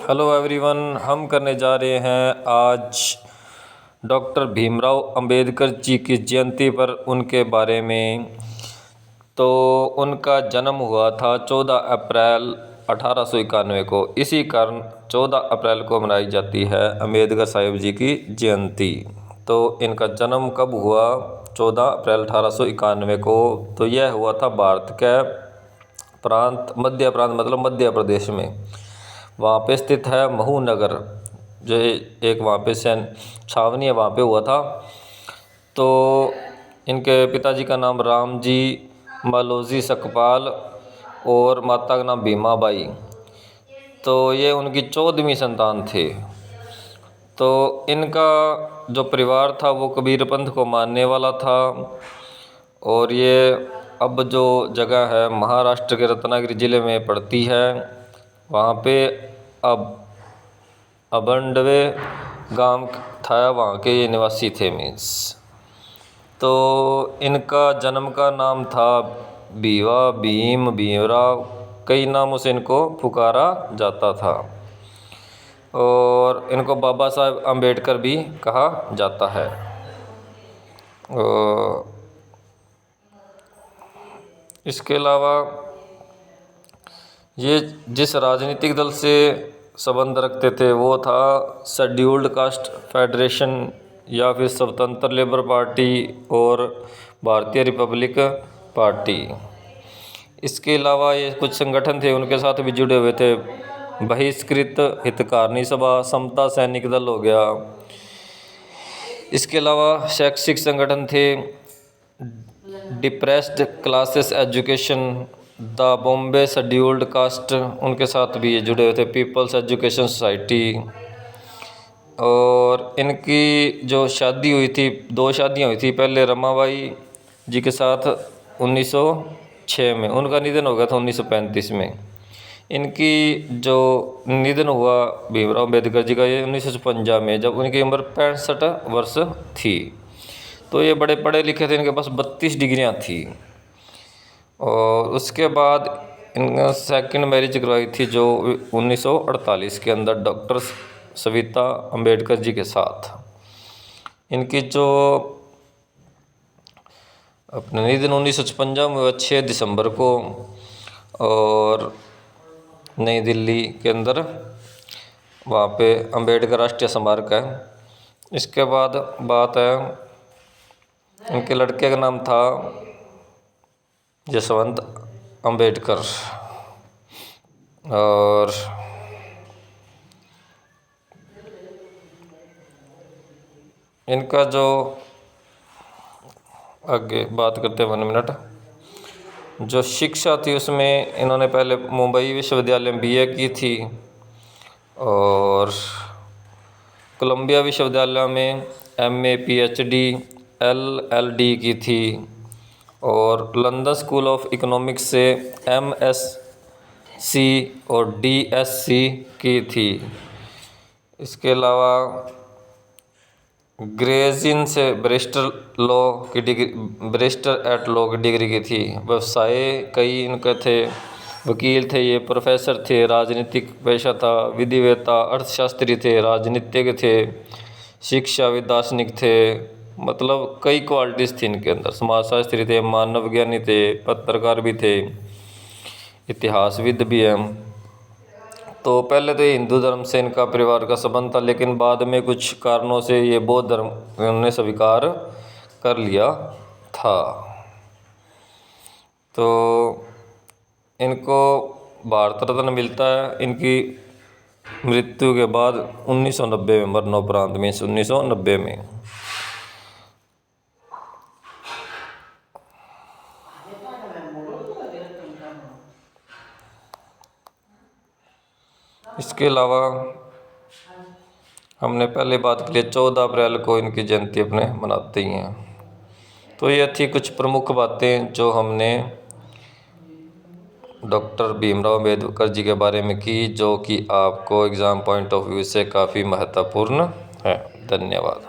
Hello everyone, हम करने जा रहे हैं आज डॉक्टर भीमराव अंबेडकर जी की जयंती पर उनके बारे में। तो उनका जन्म हुआ था 14 अप्रैल 1891 को। इसी कारण 14 अप्रैल को मनाई जाती है अंबेडकर साहिब जी की जयंती। तो इनका जन्म कब हुआ? 14 अप्रैल 1891 को। तो यह हुआ था भारत के प्रांत मध्य प्रांत मतलब मध्य प्रदेश में। वहाँ पे स्थित है महू नगर, जो एक वहाँ पे सैन छावनी है, वहाँ पे हुआ था। तो इनके पिताजी का नाम रामजी मालोजी सकपाल और माता का नाम भीमाबाई। तो ये उनकी 14वीं संतान थे। तो इनका जो परिवार था वो कबीर पंथ को मानने वाला था। और ये अब जो जगह है महाराष्ट्र के रत्नागिरी ज़िले में पड़ती है। वहाँ पे अब अबंडवे गांव था, वहाँ के ये निवासी थे मीन्स। तो इनका जन्म का नाम था बीवा, भीम, भीमराव, कई नामों से इनको पुकारा जाता था। और इनको बाबा साहब अंबेडकर भी कहा जाता है। इसके अलावा ये जिस राजनीतिक दल से संबंध रखते थे वो था शेड्यूल्ड कास्ट फेडरेशन या फिर स्वतंत्र लेबर पार्टी और भारतीय रिपब्लिक पार्टी। इसके अलावा ये कुछ संगठन थे उनके साथ भी जुड़े हुए थे। बहिष्कृत हितकारिणी सभा, समता सैनिक दल हो गया। इसके अलावा शैक्षिक संगठन थे depressed classes education, the Bombay scheduled caste, उनके साथ भी ये जुड़े हुए थे। Peoples education society. और इनकी जो शादी हुई थी, 2 शादियाँ हुई थी। पहले रमाबाई जी के साथ 1906 में, उनका निधन हो गया था 1935 में। इनकी जो निधन हुआ भीमराव अंबेडकर जी का ये 1956 में, जब उनकी उम्र 65 वर्ष थी। तो ये बड़े पढ़े लिखे थे, इनके पास 32 डिग्रियाँ थी। और उसके बाद इनका सेकंड मैरिज करवाई थी जो 1948 के अंदर डॉक्टर सविता अंबेडकर जी के साथ। इनकी जो अपने निधन 1956 में हुआ 6 दिसंबर को, और नई दिल्ली के अंदर वहाँ पे अंबेडकर राष्ट्रीय स्मारक है। इसके बाद बात है, इनके लड़के का नाम था जसवंत अंबेडकर। और इनका जो आगे बात करते हैं 1 मिनट। जो शिक्षा थी उसमें इन्होंने पहले मुंबई विश्वविद्यालय में BA की थी और कोलंबिया विश्वविद्यालय में MA PhD LLD की थी। और लंदन स्कूल ऑफ इकोनॉमिक्स से MSc और DSc की थी। इसके अलावा ग्रेजिन से बैरिस्टर एट लॉ की डिग्री की थी। व्यवसाय कई इनके थे, वकील थे, ये प्रोफेसर थे, राजनीतिक पेशा था, विधिवेत्ता, अर्थशास्त्री थे, राजनीतिज्ञ थे, शिक्षाविद, दार्शनिक थे। मतलब कई क्वालिटीज़ थी इनके अंदर। समाजशास्त्री थे, मानव विज्ञानी थे, पत्रकार भी थे, इतिहासविद भी हैं। तो पहले तो ये हिंदू धर्म से इनका परिवार का संबंध था, लेकिन बाद में कुछ कारणों से ये बौद्ध धर्म उन्होंने स्वीकार कर लिया था। तो इनको भारत रत्न मिलता है इनकी मृत्यु के बाद 1990 में, मरणोपरांत में 1990 में। इसके अलावा हमने पहले बात की 14 अप्रैल को इनकी जयंती अपने मनाते ही हैं। तो ये थी कुछ प्रमुख बातें जो हमने डॉक्टर भीमराव अंबेडकर जी के बारे में की, जो कि आपको एग्ज़ाम पॉइंट ऑफ व्यू से काफ़ी महत्वपूर्ण है। धन्यवाद।